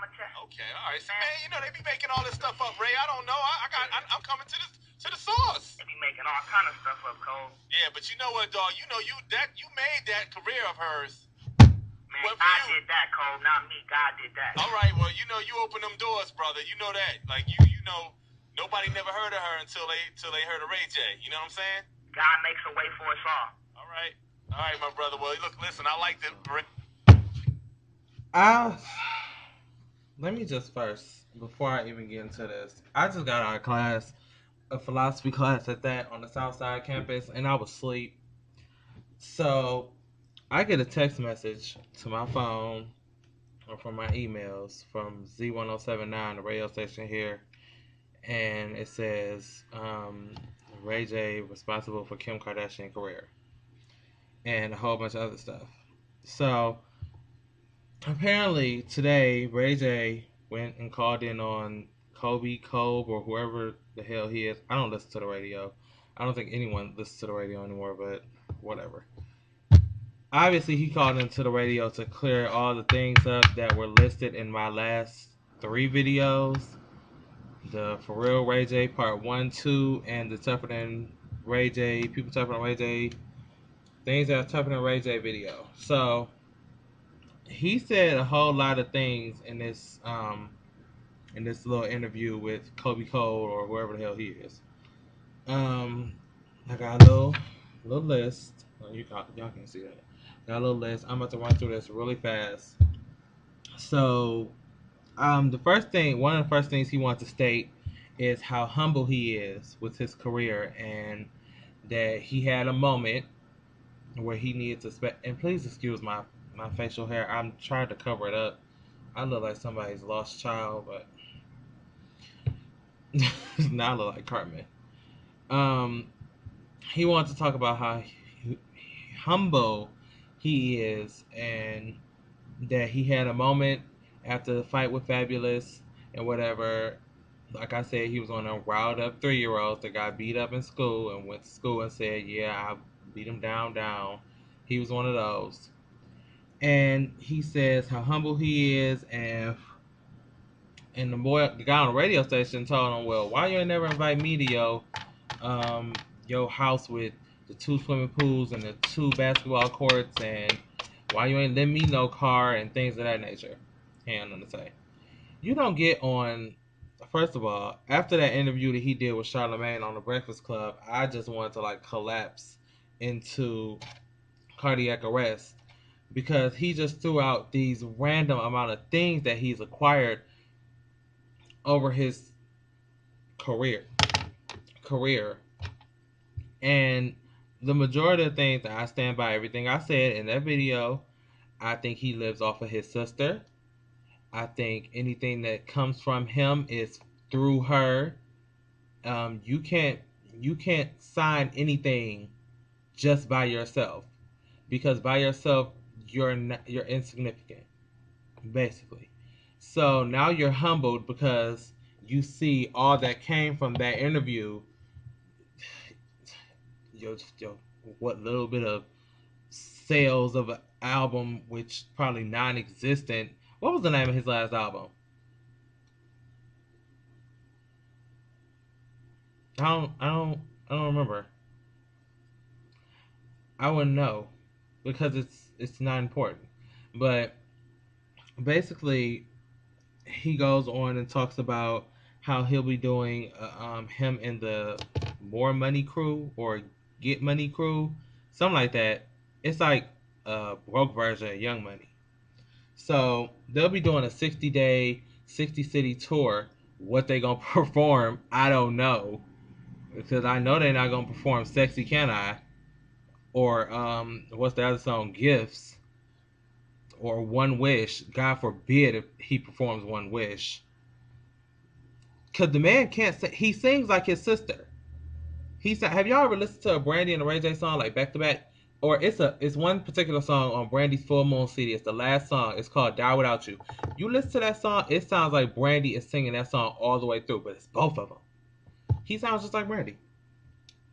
my chest. Okay, all right. So, man, you know they be making all this stuff up, Ray. I don't know. I'm coming to the source. They be making all kind of stuff up, Cole. Yeah, but you know what, dog? You know you made that career of hers. Man, I did that, Cole, not me. God did that. All right, well, you know you open them doors, brother. You know that. Like you know, nobody never heard of her until they heard of Ray J. You know what I'm saying? God makes a way for us all. All right, my brother. Well, look, listen. I like the. Let me just first, before I even get into this, I just got out of class, a philosophy class at that on the Southside campus, and I was asleep. So I get a text message to my phone or from my emails from Z1079, the radio station here, and it says Ray J responsible for Kim Kardashian career and a whole bunch of other stuff. So apparently today Ray J went and called in on Kobe or whoever the hell he is. I don't listen to the radio. I don't think anyone listens to the radio anymore, but whatever. Obviously, he called into the radio to clear all the things up that were listed in my last 3 videos. The For Real Ray J Part 1, 2, and the Tougher Than Ray J, People Tougher Than Ray J, Things That Are Tougher Than Ray J video. So, he said a whole lot of things in this little interview with Kobe Cole or whoever the hell he is. I got a little list. Oh, y'all can see that. Got a little list. I'm about to run through this really fast. So, one of the first things he wants to state is how humble he is with his career, and that he had a moment where he needed to and please excuse my facial hair. I'm trying to cover it up. I look like somebody's lost child, but now I look like Cartman. He wants to talk about how humble he is, and that he had a moment after the fight with Fabulous and whatever. Like I said, he was on a riled up 3-year-old that got beat up in school and went to school and said, yeah, I beat him down. He was one of those. And he says how humble he is, and the guy on the radio station told him, well, why you ain't never invite me to your house with the 2 swimming pools and the 2 basketball courts, and why you ain't lend me no car and things of that nature. He had nothing to say. You don't get on. First of all, after that interview that he did with Charlamagne on the Breakfast Club, I just wanted to collapse into cardiac arrest, because he just threw out these random amount of things that he's acquired over his career. And the majority of things, I stand by everything I said in that video. I think he lives off of his sister. I think anything that comes from him is through her. You can't sign anything just by yourself, because by yourself you're insignificant, basically. So now you're humbled because you see all that came from that interview. What little bit of sales of an album, which probably non-existent. What was the name of his last album? I don't remember. I wouldn't know, because it's not important. But basically, he goes on and talks about how he'll be doing him in the More Money crew or Get Money crew, something like that. It's like a broke version of Young Money. So they'll be doing a 60-day, 60-city tour. What they gonna perform, I don't know, because I know they're not gonna perform "Sexy Can I," or what's the other song, "Gifts," or "One Wish." God forbid if he performs "One Wish," because the man can't say. He sings like his sister. Have y'all ever listened to a Brandy and a Ray J song back to back? Or it's one particular song on Brandy's Full Moon CD. It's the last song. It's called "Die Without You." You listen to that song, it sounds like Brandy is singing that song all the way through, but it's both of them. He sounds just like Brandy.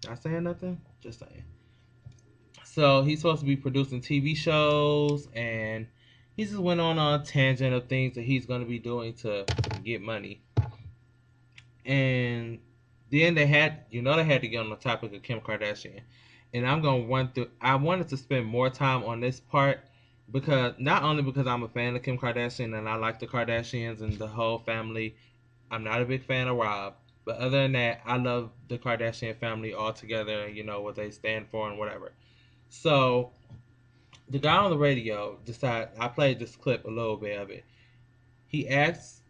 Not saying nothing, just saying. So he's supposed to be producing TV shows, and he just went on a tangent of things that he's going to be doing to get money. And then they had to get on the topic of Kim Kardashian. And I'm going to run through, I wanted to spend more time on this part because not only because I'm a fan of Kim Kardashian and I like the Kardashians and the whole family. I'm not a big fan of Rob, but other than that, I love the Kardashian family altogether, what they stand for and whatever. So the guy on the radio decided, I played this clip, a little bit of it. He asked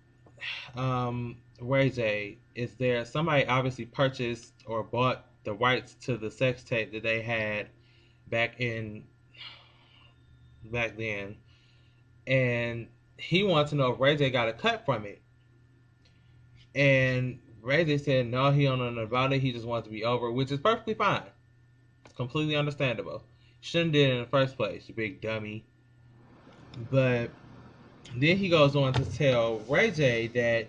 Ray J, is there somebody obviously purchased or bought the rights to the sex tape that they had back then, and he wants to know if Ray J got a cut from it. And Ray J said no, he don't know nothing about it. He just wants to be over, which is perfectly fine. It's completely understandable. Shouldn't did it in the first place, you big dummy. But then he goes on to tell Ray J that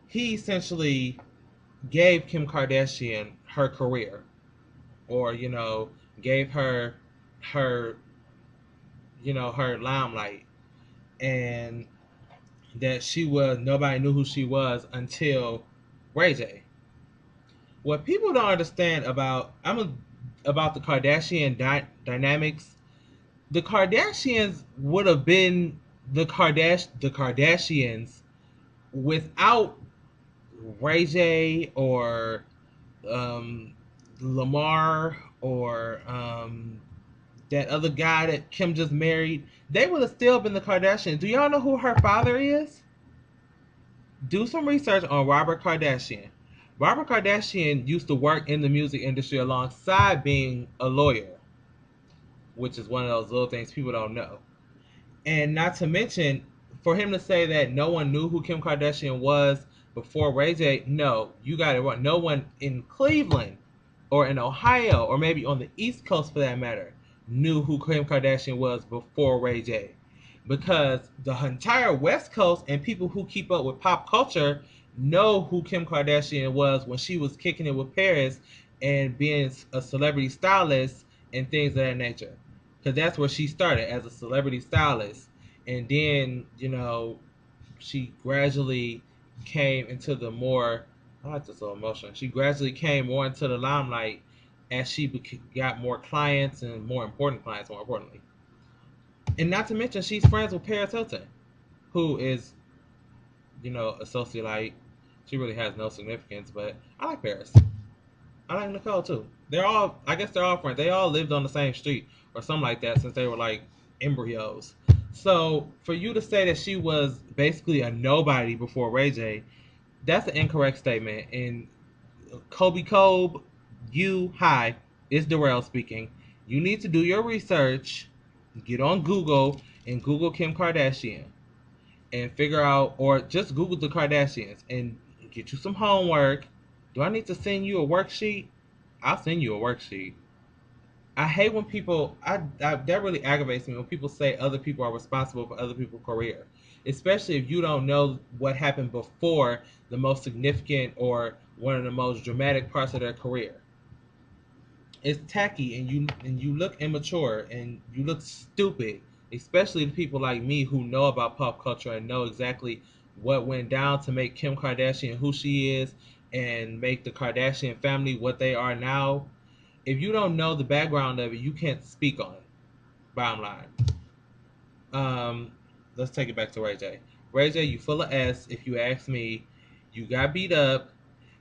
he essentially gave Kim Kardashian her career, or gave her her limelight, and that nobody knew who she was until Ray J. What people don't understand about the Kardashian dynamics, the Kardashians would have been the Kardashians without Ray J or Lamar or that other guy that Kim just married. They would have still been the Kardashians. Do y'all know who her father is? Do some research on Robert Kardashian. Robert Kardashian used to work in the music industry alongside being a lawyer, which is one of those little things people don't know. And not to mention, for him to say that no one knew who Kim Kardashian was before Ray J, no, you got it wrong. No one in Cleveland or in Ohio or maybe on the East Coast for that matter knew who Kim Kardashian was before Ray J. Because the entire West Coast and people who keep up with pop culture know who Kim Kardashian was when she was kicking it with Paris and being a celebrity stylist and things of that nature. Because that's where she started, as a celebrity stylist. And then, she gradually came into the more, I like this little emotion, she gradually came more into the limelight as she got more clients and more important clients, more importantly. And not to mention, she's friends with Paris Hilton, who is, a socialite. She really has no significance, but I like Paris. I like Nicole too. I guess they're all friends. They all lived on the same street or something like that since they were like embryos. So for you to say that she was basically a nobody before Ray J, that's an incorrect statement. And Kobe, hi, it's Darrell speaking. You need to do your research, get on Google and Google Kim Kardashian and figure out, or just Google the Kardashians and get you some homework. Do I need to send you a worksheet? I'll send you a worksheet. I hate when people, that really aggravates me when people say other people are responsible for other people's career. Especially if you don't know what happened before the most significant or one of the most dramatic parts of their career. It's tacky and you look immature and you look stupid, especially to people like me who know about pop culture and know exactly what went down to make Kim Kardashian who she is and make the Kardashian family what they are now. If you don't know the background of it, you can't speak on it. Bottom line. Let's take it back to Ray J. Ray J, you full of S. If you ask me, you got beat up.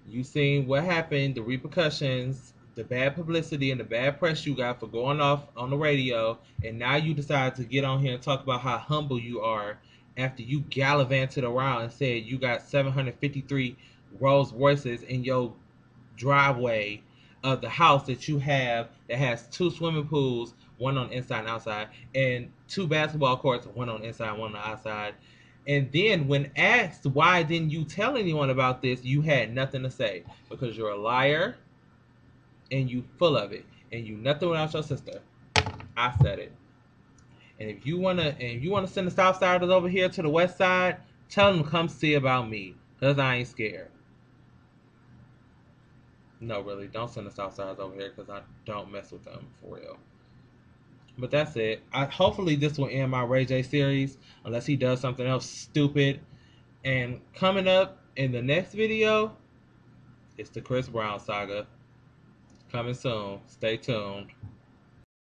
You seen what happened, the repercussions, the bad publicity and the bad press you got for going off on the radio, and now you decide to get on here and talk about how humble you are after you gallivanted around and said you got 753 Rolls Royces in your driveway of the house that you have that has 2 swimming pools, one on the inside and outside, and 2 basketball courts, one on the inside, one on the outside. And then when asked why didn't you tell anyone about this, you had nothing to say because you're a liar and you full of it and you nothing without your sister. I said it. And if you wanna send the South Siders over here to the West Side, tell them to come see about me, cause I ain't scared. No, really, don't send the South Siders over here, cause I don't mess with them for real. But that's it. Hopefully this will end my Ray J series, unless he does something else stupid. And coming up in the next video, it's the Chris Brown saga. Coming soon. Stay tuned.